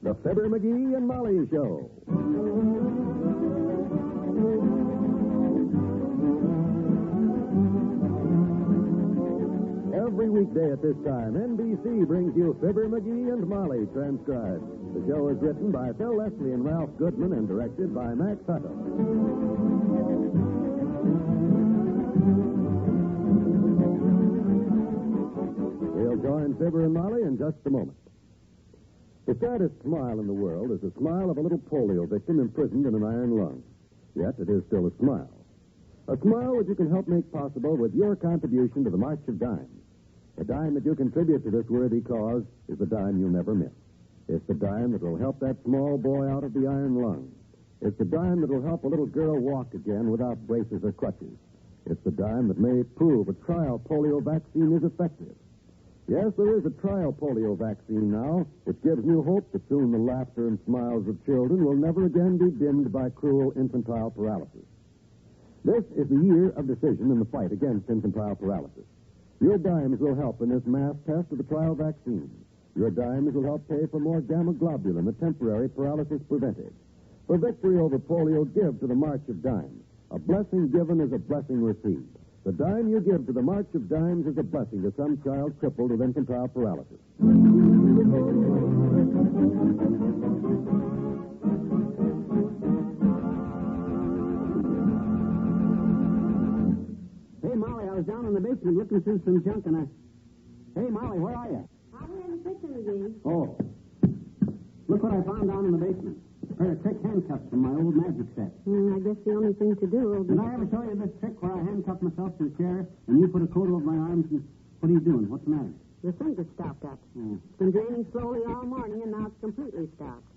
The Fibber, MCGee, and Molly Show. Every weekday at this time, NBC brings you Fibber, MCGee, and Molly transcribed. The show is written by Phil Leslie and Ralph Goodman and directed by Max Hutto. We'll join Fibber and Molly in just a moment. The saddest smile in the world is the smile of a little polio victim imprisoned in an iron lung. Yet it is still a smile. A smile that you can help make possible with your contribution to the March of Dimes. The dime that you contribute to this worthy cause is the dime you'll never miss. It's the dime that will help that small boy out of the iron lung. It's the dime that will help a little girl walk again without braces or crutches. It's the dime that may prove a trial polio vaccine is effective. Yes, there is a trial polio vaccine now, which gives new hope that soon the laughter and smiles of children will never again be dimmed by cruel infantile paralysis. This is the year of decision in the fight against infantile paralysis. Your dimes will help in this mass test of the trial vaccine. Your dimes will help pay for more gamma globulin, the temporary paralysis prevented. For victory over polio, give to the March of Dimes. A blessing given is a blessing received. The dime you give to the March of Dimes is a blessing to some child crippled with infantile paralysis. Hey, Molly, I was down in the basement looking through some junk, and Hey, Molly, where are you? I'm here in the kitchen, McGee. Oh. Look what I found down in the basement. A pair of trick handcuffs from my old magic set. I guess the only thing to do will be... Did I ever show you this trick where I handcuff myself to a chair and you put a coat over my arms and... What are you doing? What's the matter? The sink has stopped up. Oh. It's been draining slowly all morning, and now it's completely stopped.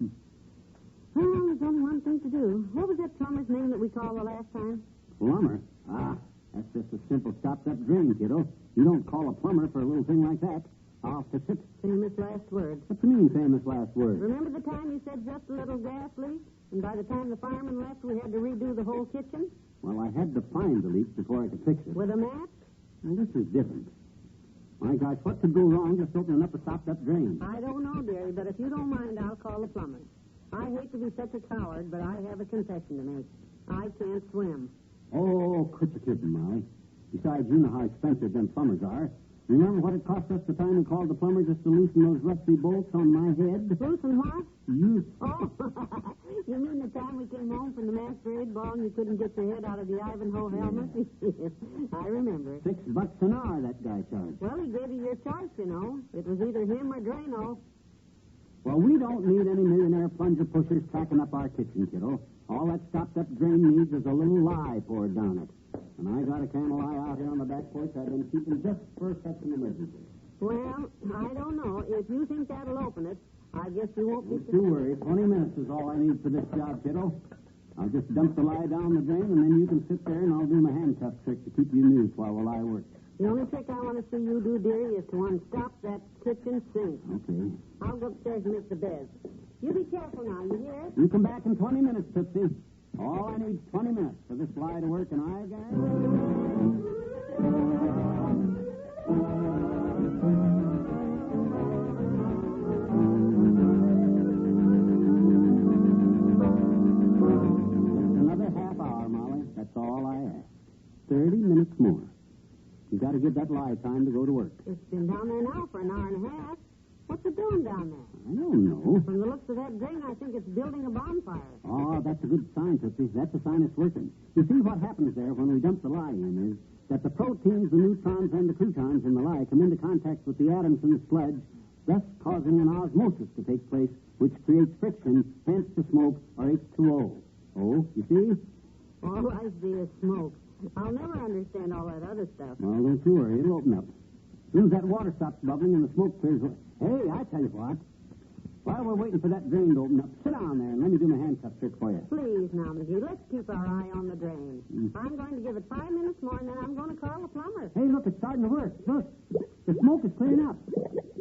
Well, there's only one thing to do. What was that plumber's name that we called the last time? Plumber? That's just a simple stopped-up drain, kiddo. You don't call a plumber for a little thing like that. I'll fix it. Famous last words. What do you mean, famous last words? Remember the time you said just a little gas leak? And by the time the fireman left, we had to redo the whole kitchen? Well, I had to find the leak before I could fix it. With a map? Well, this is different. My gosh, what could go wrong just opening up a stopped-up drain? I don't know, dearie, but if you don't mind, I'll call the plumber. I hate to be such a coward, but I have a confession to make. I can't swim. Oh, quit your kidding, Molly. Besides, you know how expensive them plumbers are. Remember what it cost us the time we called the plumber just to loosen those rusty bolts on my head? Loosen what? You. Oh, you mean the time we came home from the masquerade ball and you couldn't get your head out of the Ivanhoe helmet? I remember. $6 an hour that guy charged. Well, he gave you your choice, you know. It was either him or Drano. Well, we don't need any millionaire plunger pushers tracking up our kitchen, kiddo. All that stopped-up drain needs is a little lye poured down it. And I got a can of lye out here on the back porch I've been keeping just for such an emergency. Well, I don't know. If you think that'll open it, I guess you won't be... Don't you worry. 20 minutes is all I need for this job, kiddo. I'll just dump the lye down the drain, and then you can sit there, and I'll do my handcuff trick to keep you amused while the lye works. The only trick I want to see you do, dearie, is to unstop that kitchen sink. Okay. I'll go upstairs and make the bed. You be careful now, you hear? You come back in 20 minutes, Tootsie. All I need is 20 minutes for this lye to work, and I Another half hour, Molly. That's all I ask. 30 minutes more. You got to give that lye time to go to work. It's been down there now for an hour and a half. What's it doing down there? I don't know. From the looks of that drain, I think it's building a bonfire. Oh, that's a good sign, Tootsie. That's a sign it's working. You see, what happens there when we dump the lye in is that the proteins, the neutrons, and the croutons in the lye come into contact with the atoms in the sludge, thus causing an osmosis to take place, which creates friction, hence the smoke, or H2O. Oh, you see? All I see is smoke. I'll never understand all that other stuff. Well, don't you worry. It'll open up. As soon as that water stops bubbling and the smoke clears away. Hey, I tell you what. While we're waiting for that drain to open up, sit down there and let me do my handcuff trick for you. Please, now, McGee, let's keep our eye on the drain. I'm going to give it 5 minutes more, and then I'm going to call the plumber. Hey, look, it's starting to work. Look, the smoke is clearing up.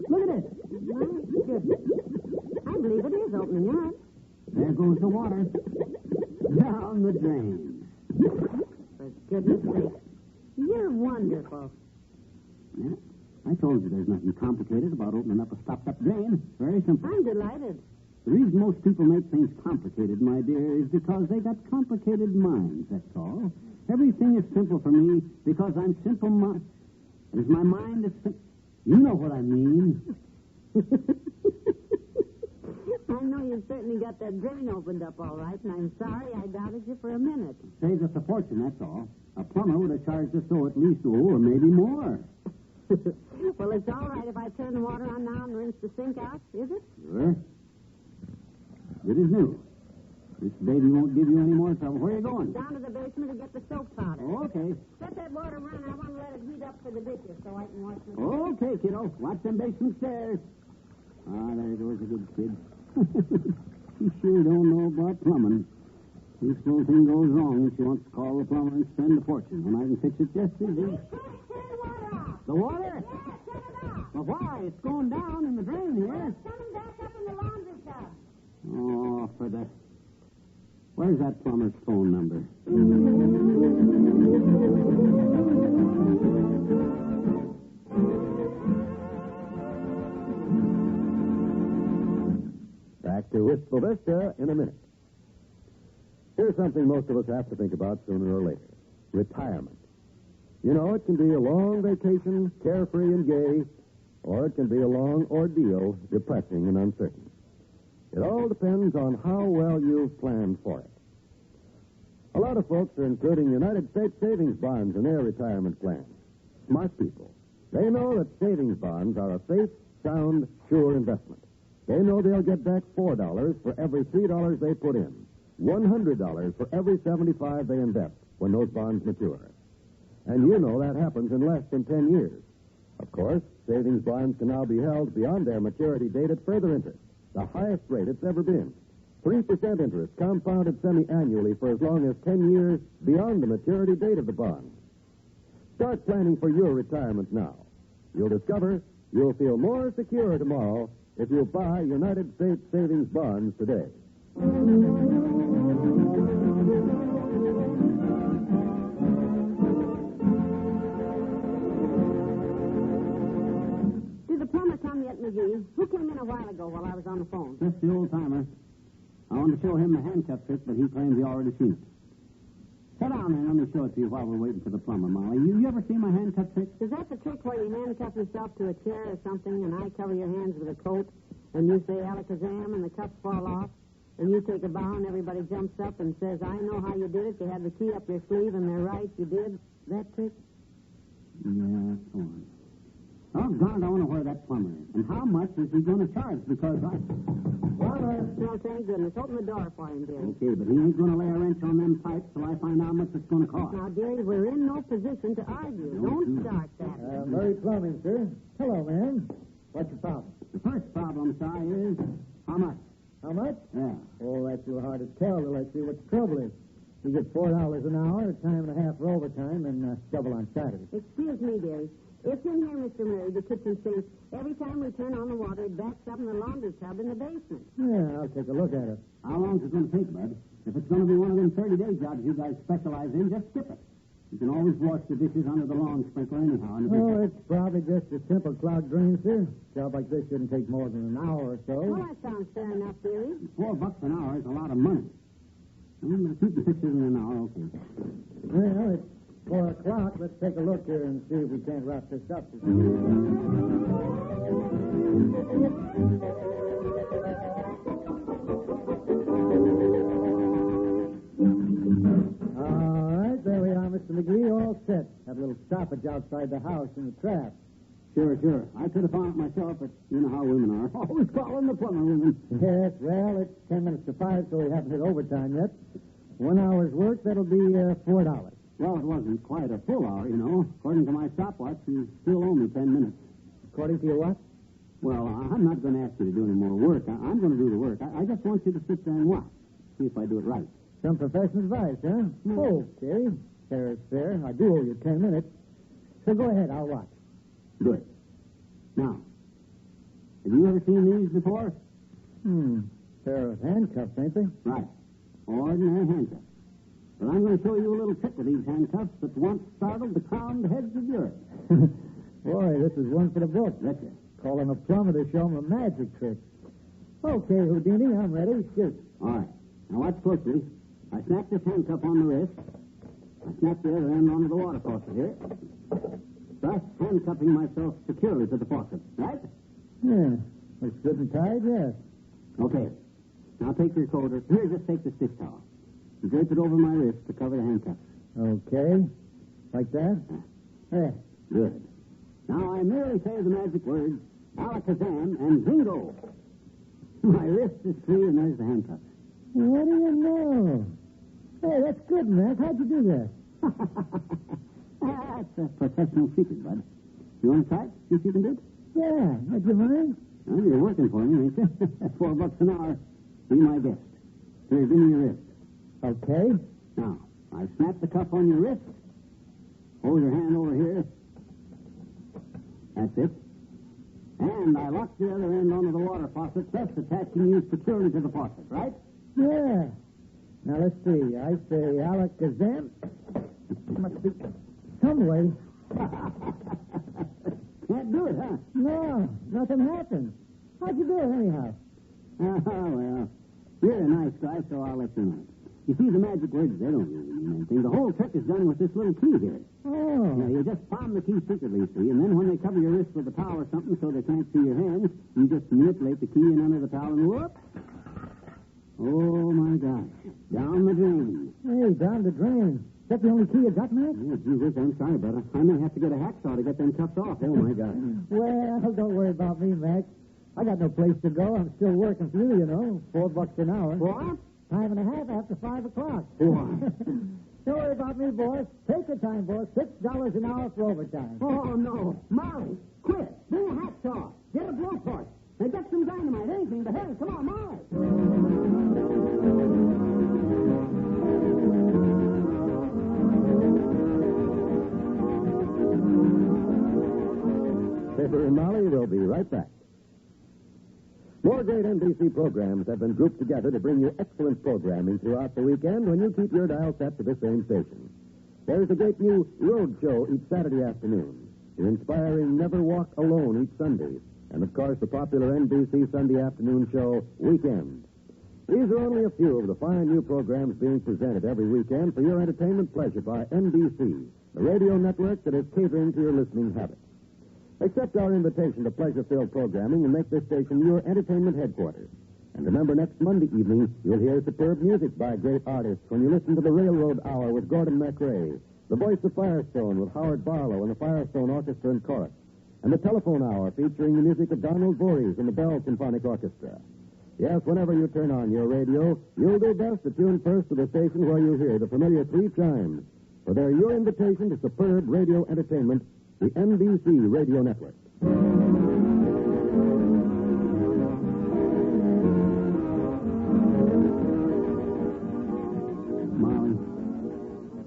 Look at it. My goodness. I believe it is opening up. There goes the water. Down the drain. For goodness sake. You're wonderful. Yeah, I told you there's nothing complicated about opening up a stopped-up drain. Very simple. I'm delighted. The reason most people make things complicated, my dear, is because they got complicated minds, that's all. Everything is simple for me because I'm simple-minded. As my mind is simple. You know what I mean. I know you certainly got that drain opened up all right, and I'm sorry I doubted you for a minute. Saves us a fortune, that's all. A plumber would have charged us so at least, or maybe more. Well, it's all right if I turn the water on now and rinse the sink out, is it? Sure. Good as new. This baby won't give you any more trouble. Where are you going? Down to the basement to get the soap powder. Okay. Let that water run. I want to let it heat up for the dishes so I can wash my... Okay, kiddo. Watch them basement stairs. Ah, there goes a good kid. She sure don't know about plumbing. This little thing goes wrong and she wants to call the plumber and spend a fortune when I can fix it just as easy. Turn the water off. The water? Yeah, turn it off. Well, why? It's going down in the drain here. It's coming back up in the laundry tub. Oh, for the... Where's that plumber's phone number? Back to Wistful Vista in a minute. Here's something most of us have to think about sooner or later. Retirement. You know, it can be a long vacation, carefree and gay, or it can be a long ordeal, depressing and uncertain. It all depends on how well you've planned for it. A lot of folks are including United States savings bonds in their retirement plans. Smart people. They know that savings bonds are a safe, sound, sure investment. They know they'll get back $4 for every $3 they put in, $100 for every $75 they invest when those bonds mature. And you know that happens in less than 10 years. Of course, savings bonds can now be held beyond their maturity date at further interest, the highest rate it's ever been. 3% interest compounded semi-annually for as long as 10 years beyond the maturity date of the bond. Start planning for your retirement now. You'll discover you'll feel more secure tomorrow if you buy United States savings bonds today. Did the plumber come yet, McGee? Who came in a while ago while I was on the phone? Just the old timer. I wanted to show him the handcuff trick, but he claims he already seen it. Sit down there and let me show it to you while we're waiting for the plumber, Molly. You ever seen my handcuff trick? Is that the trick where you handcuff yourself to a chair or something, and I cover your hands with a coat, and you say alakazam, and the cuffs fall off, and you take a bow, and everybody jumps up and says, I know how you did it. You had the key up your sleeve, and they're right, you did that trick? Yeah, go on. Oh, God, I want to know where that plumber is. And how much is he going to charge? Because I... No, thank goodness. Open the door for him, dearie. Okay, but he ain't going to lay a wrench on them pipes till I find out how much it's going to cost. Now, dearie, we're in no position to argue. Don't start that. Murray Plumbing, sir. Hello, man. What's your problem? The first problem, Si, is how much? How much? Yeah. Oh, that's real hard to tell till I see what the trouble is. You get $4 an hour, time and a half for overtime, and double on Saturday. Excuse me, dearie. It's in here, Mr. Murray, the kitchen sink. Every time we turn on the water, it backs up in the laundry tub in the basement. Yeah, I'll take a look at it. How long is it going to take, Bud? If it's going to be one of them 30-day jobs you guys specialize in, just skip it. You can always wash the dishes under the lawn sprinkler anyhow. Oh, it's probably just a simple clogged drain, sir. A job like this shouldn't take more than an hour or so. Well, that sounds fair enough, dearie. $4 an hour is a lot of money. I'm going to keep the fixes in an hour, okay. Well, it's 4 o'clock. Let's take a look here and see if we can't wrap this up. All right, there we are, Mr. McGee, all set. Had a little stoppage outside the house in the trap. Sure. I could have found it myself, but you know how women are. Always calling the plumber women. Yes, well, it's 10 minutes to 5, so we haven't hit overtime yet. 1 hour's work, that'll be $4. Well, it wasn't quite a full hour, you know. According to my stopwatch, you still owe me 10 minutes. According to your what? Well, I'm not going to ask you to do any more work. I'm going to do the work. I just want you to sit there and watch. See if I do it right. Some professional advice, huh? Okay. Fair is fair. I do owe you 10 minutes. So go ahead, I'll watch. Good. Now, have you ever seen these before? Pair of handcuffs, ain't they? Right. Ordinary handcuffs. But I'm going to show you a little trick with these handcuffs that once startled the crowned heads of Europe. Boy, this is one for the book. Betcha. Calling a plumber to show him a magic trick. Okay, Houdini, I'm ready. Shoot. All right. Now watch closely. I snap this handcuff on the wrist. I snap the other end onto the water faucet here. Thus handcuffing myself securely to the faucet, right? Yeah. Looks good and tight, yes. Okay. Now take your coat, or here, just take the stitch towel. You drape it over my wrist to cover the handcuffs. Okay. Like that? There. Good. Now I merely say the magic words, alakazam, and bingo. My wrist is free, and there's the handcuffs. What do you know? Hey, that's good, Mac. How'd you do that? That's a professional secret, bud. You want to try it? See if you can do it? Yeah. Would you mind? Well, you're working for me, ain't you? $4 an hour. Be my guest. Here, give me your wrist. Okay. Now, I snap the cuff on your wrist. Hold your hand over here. That's it. And I lock the other end onto the water faucet, thus attaching you securely to the faucet, right? Yeah. Now, let's see. I say alakazam. Must be some way. Can't do it, huh? No, nothing happened. How'd you do it, anyhow? Oh, well, you're a nice guy, so I'll let you know. You see, the magic words, they don't really mean anything. The whole trick is done with this little key here. Oh. Now, you just palm the key secretly, see, and then when they cover your wrist with a towel or something so they can't see your hands, you just manipulate the key in under the towel and whoop. Oh, my gosh. Down the drain. Hey, down the drain. Is that the only key you got, Mac? Oh, gee whiz, I'm sorry, but I may have to get a hacksaw to get them cuffs off. Oh, my gosh. Well, don't worry about me, Mac. I got no place to go. I'm still working for you, you know. $4 an hour. What? Time and a half after 5 o'clock. Why? Don't worry about me, boss. Take your time, boss. $6 an hour for overtime. Oh, no. Molly, quit. Bring a hacksaw. Get a blowtorch. Now get some dynamite, anything, but hurry. Come on, Molly. Fibber and Molly will be right back. More great NBC programs have been grouped together to bring you excellent programming throughout the weekend when you keep your dial set to the same station. There's a great new road show each Saturday afternoon, the inspiring Never Walk Alone each Sunday, and, of course, the popular NBC Sunday afternoon show, Weekend. These are only a few of the fine new programs being presented every weekend for your entertainment pleasure by NBC, the radio network that is catering to your listening habits. Accept our invitation to pleasure-filled programming and make this station your entertainment headquarters. And remember, next Monday evening, you'll hear superb music by great artists when you listen to the Railroad Hour with Gordon McRae, the Voice of Firestone with Howard Barlow and the Firestone Orchestra and Chorus, and the Telephone Hour featuring the music of Donald Voorhees and the Bell Symphonic Orchestra. Yes, whenever you turn on your radio, you'll do best to tune first to the station where you hear the familiar 3 chimes, for they're your invitation to superb radio entertainment, the NBC Radio Network. Molly,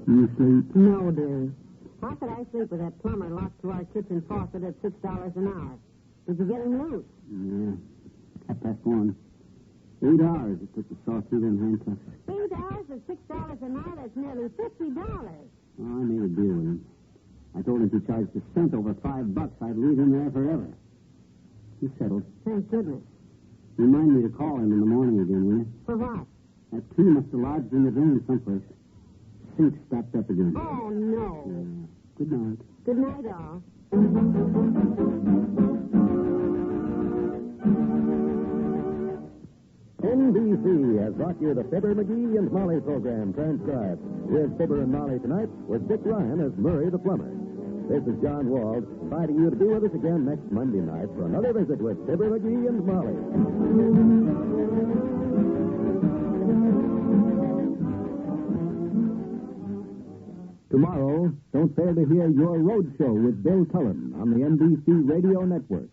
you sleep? No, dearie. How could I sleep with that plumber locked to our kitchen faucet at $6 an hour? Did you get him loose? Yeah. 1:30. 8 hours it took to saw through them handcuffs. 8 hours at $6 an hour? That's nearly $50. Oh, I made a deal with him. I told him if he charged a cent over $5, I'd leave him there forever. He settled. Thank goodness. Remind me to call him in the morning again, will you? For what? That key must have lodged in the drain someplace. Sink stopped up again. Oh, no. Good night. Good night, all. NBC has brought you the Fibber, McGee, and Molly program transcribed. With Fibber and Molly tonight was Dick Ryan as Murray the Plumber. This is John Wald, inviting you to be with us again next Monday night for another visit with Fibber, McGee, and Molly. Tomorrow, don't fail to hear Your Road Show with Bill Cullen on the NBC Radio Network.